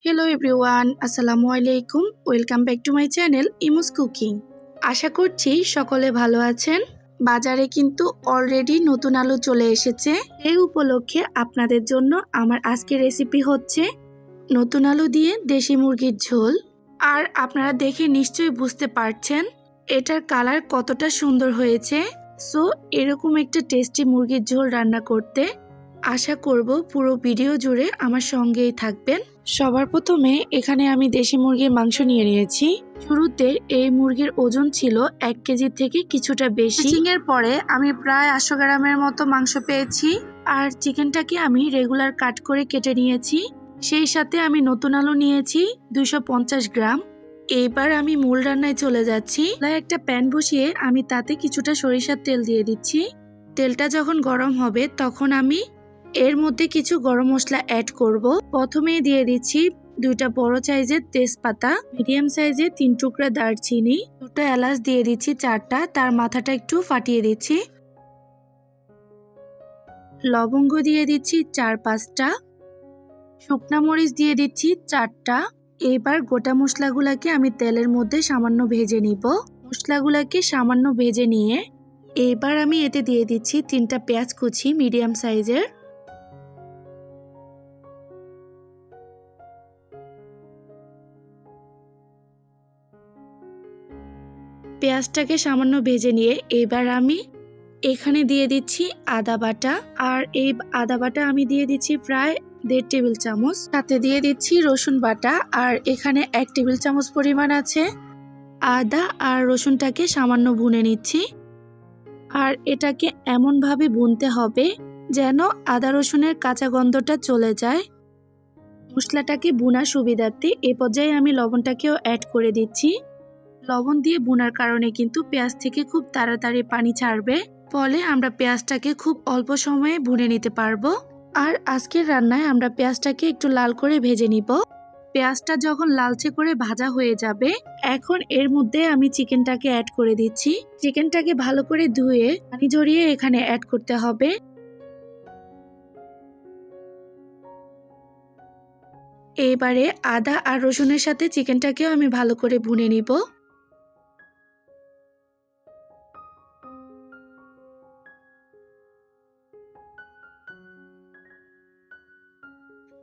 Hello everyone আসসালামু আলাইকুম welcome back to my channel Imus cooking. আশা করছি সকলে ভালো আছেন। বাজারে কিন্তু অলরেডি নতুন আলু চলে এসেছে। এই উপলক্ষে আপনাদের জন্য আমার আজকের রেসিপি হচ্ছে নতুন আলু দিয়ে দেশি মুরগির ঝোল। আর আপনারা দেখে নিশ্চয়ই বুঝতে পারছেন এটার কালার কতটা সুন্দর হয়েছে। সো এরকম একটা টেস্টি মুরগির ঝোল রান্না করতে আশা করব পুরো ভিডিও জুড়ে আমার সঙ্গেই থাকবেন। সবার প্রথমে এখানে আমি দেশি মুরগির মাংস নিয়ে নিয়েছি। শুরুতে এই মুরগির ওজন ছিল 1 কেজি থেকে কিছুটা বেশি। চিকেনের পরে আমি প্রায় 800 গ্রামের মতো মাংস পেয়েছি। আর চিকেনটাকে আমি রেগুলার কাট করে কেটে নিয়েছি। সেই সাথে আমি নতুন আলু নিয়েছি 250 গ্রাম। এবার আমি মূল রান্নায় চলে যাচ্ছি। একটা প্যান বসিয়ে আমি তাতে কিছুটা সরিষার তেল দিয়ে দিচ্ছি। তেলটা যখন গরম হবে তখন আমি এর মধ্যে কিছু গরম মশলা অ্যাড করব। প্রথমে দিয়ে দিচ্ছি 2টা বড় সাইজের তেজপাতা, মিডিয়াম সাইজের 3 টুকরা দারচিনি, 2টা এলাচ দিয়ে দিচ্ছি 4টা, তার মাথাটা একটু ফাটিয়ে দিচ্ছি। লবঙ্গ দিয়ে দিচ্ছি 4-5টা, শুকনা মরিচ দিয়ে দিচ্ছি 4টা। এবার গোটা মশলাগুলোকে আমি তেলের মধ্যে সামান্য ভেজে নিব। মশলাগুলোকে সামান্য ভেজে নিয়ে এবার আমি এতে দিয়ে দিচ্ছি 3টা পেঁয়াজ কুচি মিডিয়াম সাইজের। পেঁয়াজটাকে সামান্য ভেজে নিয়ে এবার আমি এখানে দিয়ে দিচ্ছি আদা বাটা। আর এই আদা বাটা আমি দিয়ে দিচ্ছি প্রায় 1.5 টেবিল চামচ। সাথে দিয়ে দিচ্ছি রসুন বাটা, আর এখানে 1 টেবিল চামচ পরিমাণ আছে। আদা আর রসুনটাকে সামান্য ভুনে নিচ্ছি। আর এটাকে এমনভাবে ভুনতে হবে যেন আদা রসুনের কাঁচা গন্ধটা চলে যায়। মশলাটাকে ভুনার সুবিধার্থে এ পর্যায়ে আমি লবণটাকেও অ্যাড করে দিচ্ছি। লবণ দিয়ে ভুনার কারণে কিন্তু পেঁয়াজ থেকে খুব তাড়াতাড়ি পানি ছাড়বে, ফলে আমরা পেঁয়াজটাকে খুব অল্প সময়ে ভুনে নিতে পারবো। আর আজকের রান্নায় আমরা পেঁয়াজটাকে একটু লাল করে ভেজে নিব। পেঁয়াজটা যখন লালচে করে ভাজা হয়ে যাবে এখন এর মধ্যে আমি চিকেনটাকে অ্যাড করে দিচ্ছি। চিকেনটাকে ভালো করে ধুয়ে পানি ঝরিয়ে এখানে অ্যাড করতে হবে। এবারে আদা আর রসুনের সাথে চিকেনটাকেও আমি ভালো করে ভুনে নিব।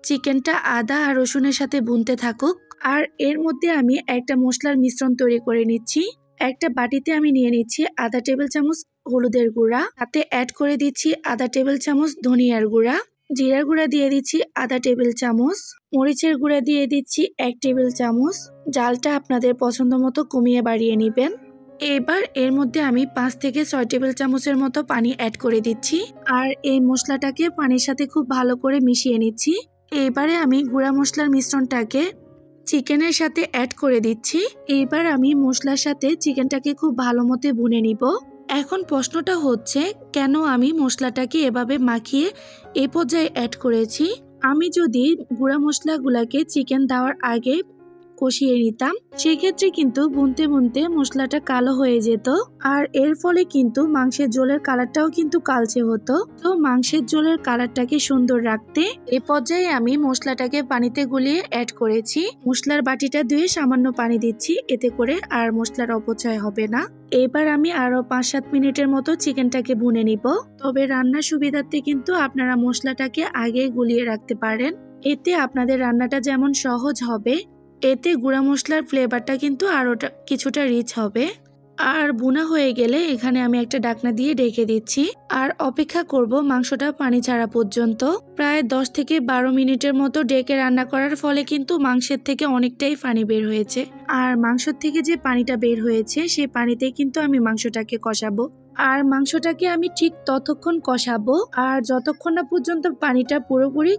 চিকেনটা আদা আর রসুনের সাথে ভুনতে থাকুক। আর এর মধ্যে আমি একটা মশলার মিশ্রণ তৈরি করে নিচ্ছি। একটা বাটিতে আমি নিয়ে নিচ্ছি আধা টেবিল চামচ হলুদের গুঁড়া, তাতে অ্যাড করে দিচ্ছি আধা টেবিল চামচ ধনিয়ার গুঁড়া, জিরার গুঁড়া দিয়ে দিচ্ছি আধা টেবিল চামচ, মরিচের গুঁড়া দিয়ে দিচ্ছি 1 টেবিল চামচ। জালটা আপনাদের পছন্দ মতো কমিয়ে বাড়িয়ে নেবেন। এবার এর মধ্যে আমি 5 থেকে 6 টেবিল চামচের মতো পানি অ্যাড করে দিচ্ছি। আর এই মশলাটাকে পানির সাথে খুব ভালো করে মিশিয়ে নিচ্ছি। এবারে আমি গুঁড়া মশলার মিশ্রণটাকে চিকেনের সাথে অ্যাড করে দিচ্ছি। এবার আমি মশলার সাথে চিকেনটাকে খুব ভালো মতো ভুনে নিব। এখন প্রশ্নটা হচ্ছে কেন আমি মশলাটাকে এভাবে মাখিয়ে এই পর্যায়ে অ্যাড করেছি। আমি যদি গুঁড়া মশলাগুলোকে চিকেন দেওয়ার আগে কষিয়ে নিতাম সেক্ষেত্রে কিন্তু ভুনতে ভুনতে মশলাটা কালো হয়ে যেত, আর এর ফলে কিন্তু মাংসের ঝোলের কালারটাও কিন্তু কালচে হতো। তো মাংসের ঝোলের কালারটাকে সুন্দর রাখতে এই পর্যায়ে আমি মশলাটাকে পানিতে গুলিয়ে অ্যাড করেছি। মশলার বাটিটা ধুয়ে সামান্য পানি দিচ্ছি, এতে করে আর মশলার অপচয় হবে না। এবার আমি আরো 5-7 মিনিটের মতো চিকেনটাকে ভুনে নিব। তবে রান্নার সুবিধার্থে কিন্তু আপনারা মশলাটাকে আগে গুলিয়ে রাখতে পারেন। এতে আপনাদের রান্নাটা যেমন সহজ হবে, এতে গুঁড়া মশলার ফ্লেভারটা কিন্তু আরো কিছুটা রিচ হবে। আর ভুনা হয়ে গেলে এখানে আমি একটা ঢাকনা দিয়ে ঢেকে দিচ্ছি আর অপেক্ষা করব মাংসটা পানি ছাড়া পর্যন্ত। প্রায় 10 থেকে 12 মিনিটের মতো ঢেকে রান্না করার ফলে কিন্তু মাংসের থেকে অনেকটাই পানি বের হয়েছে। আর মাংসের থেকে যে পানিটা বের হয়েছে সেই পানিতে কিন্তু আমি মাংসটাকে কষাবো। আর মাংসটাকে আমি ঠিক ততক্ষণ কষাবো আর যতক্ষণ না পর্যন্ত পানিটা পুরোপুরি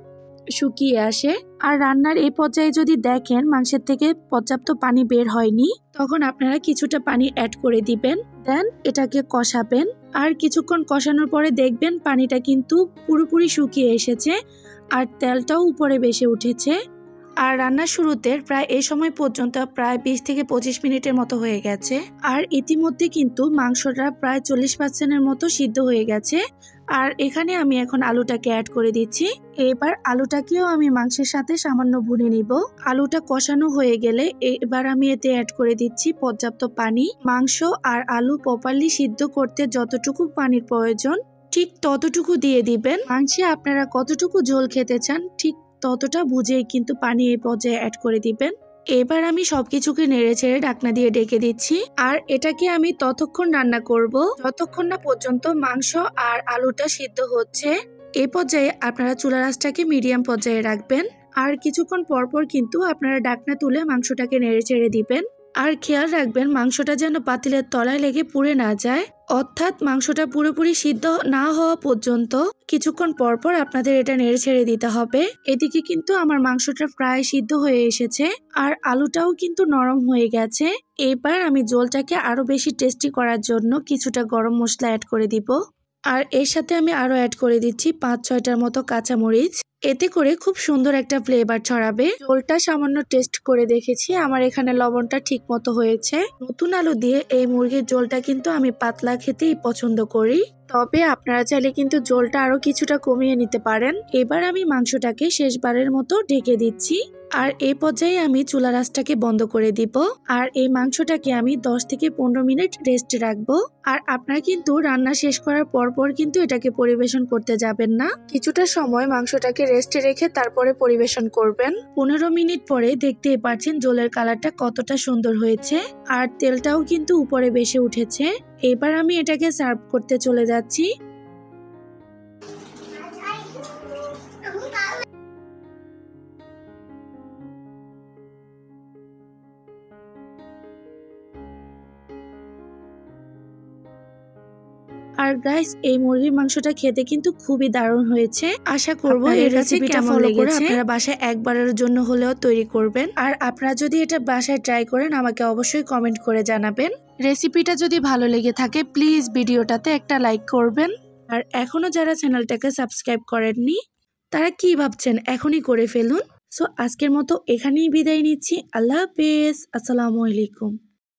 শুকিয়ে আসে। আর রান্নার এই পর্যায়ে যদি দেখেন মাংসের থেকে পর্যাপ্ত পানি বের হয়নি তখন আপনারা কিছুটা পানি অ্যাড করে দিবেন। দেন এটাকে কষাবেন। আর কিছুক্ষণ কষানোর পরে দেখবেন পানিটা কিন্তু পুরোপুরি শুকিয়ে এসেছে আর তেলটাও উপরে ভেসে উঠেছে। আর রান্নার শুরুতে প্রায় এই সময় পর্যন্ত প্রায় 20 থেকে 25 মিনিটের মতো হয়ে গেছে। আর ইতিমধ্যে কিন্তু মাংসটা প্রায় 40% মতো সিদ্ধ হয়ে গেছে। আর এখানে আমি এখন আলুটাকে অ্যাড করে দিচ্ছি। এবার আলুটাকেও আমি মাংসের সাথে সামান্য ভুনে নিব। আলুটা কষানো হয়ে গেলে এবার আমি এতে অ্যাড করে দিচ্ছি পর্যাপ্ত পানি। মাংস আর আলু প্রপারলি সিদ্ধ করতে যতটুকু পানির প্রয়োজন ঠিক ততটুকু দিয়ে দিবেন। মাংসে আপনারা কতটুকু ঝোল খেতে চান ঠিক ততটা বুঝেই কিন্তু পানি এই পর্যায়ে অ্যাড করে দিবেন। এবার আমি সবকিছুকে নেড়ে ছেড়ে ঢাকনা দিয়ে ঢেকে দিচ্ছি। আর এটাকে আমি ততক্ষণ রান্না করব যতক্ষণ না পর্যন্ত মাংস আর আলুটা সিদ্ধ হচ্ছে। এই পর্যায়ে আপনারা চুলার আঁচটাকে মিডিয়াম পর্যায়ে রাখবেন। আর কিছুক্ষণ পরপর কিন্তু আপনারা ঢাকনা তুলে মাংসটাকে নেড়ে ছেড়ে দিবেন। আর খেয়াল রাখবেন মাংসটা যেন পাতিলের তলায় লেগে পুড়ে না যায়, অর্থাৎ মাংসটা পুরোপুরি সিদ্ধ না হওয়া পর্যন্ত কিছুক্ষণ পরপর আপনাদের এটা নেড়ে ছেড়ে দিতে হবে। এদিকে কিন্তু আমার মাংসটা প্রায় সিদ্ধ হয়ে এসেছে আর আলুটাও কিন্তু নরম হয়ে গেছে। এবার আমি ঝোলটাকে আরো বেশি টেস্টি করার জন্য কিছুটা গরম মশলা অ্যাড করে দিব। আর এর সাথে আমি আরো অ্যাড করে দিচ্ছি 5-6টার মতো কাঁচামরিচ। এতে করে খুব সুন্দর একটা ফ্লেভার ছড়াবে। ঝোলটা সামান্য টেস্ট করে দেখেছি, আমার এখানে লবণটা ঠিক মতো হয়েছে। নতুন আলু দিয়ে এই মুরগির ঝোলটা কিন্তু আমি পাতলা খেতেই পছন্দ করি, তবে আপনারা চাইলে কিন্তু ঝোলটা আরো কিছুটা কমিয়ে নিতে পারেন। এবার আমি মাংসটাকে শেষবারের মতো ঢেকে দিচ্ছি। আর এই পর্যায়ে আমি চুলার আঁচটাকে বন্ধ করে দিব। আর এই মাংসটাকে আমি 10 থেকে 15 মিনিট রেস্টে রাখবো। আর আপনারা কিন্তু রান্না শেষ করার পর কিন্তু এটাকে পরিবেশন করতে যাবেন না, কিছুটা সময় মাংসটাকে রেস্টে রেখে তারপরে পরিবেশন করবেন। 15 মিনিট পরে দেখতেই পাচ্ছেন ঝোলের কালারটা কতটা সুন্দর হয়েছে আর তেলটাও কিন্তু উপরে ভেসে উঠেছে। এবার আমি এটাকে সার্ভ করতে চলে যাচ্ছি। আর গাইস, এই মুরগির মাংসটা খেতে কিন্তু খুবই দারুণ হয়েছে। আশা করব এই রেসিপিটা ফলো করে আপনারা বাসায় একবারের জন্য হলেও তৈরি করবেন। আর আপনারা যদি এটা বাসায় ট্রাই করেন আমাকে অবশ্যই কমেন্ট করে জানাবেন। রেসিপিটা যদি ভালো লেগে থাকে প্লিজ ভিডিওটাতে একটা লাইক করবেন। আর এখনো যারা চ্যানেলটাকে সাবস্ক্রাইব করেননি তারা কি ভাবছেন, এখনই করে ফেলুন। সো আজকের মতো এখানেই বিদায় নিচ্ছি। আল্লাহ হাফেজ, আসসালামু আলাইকুম।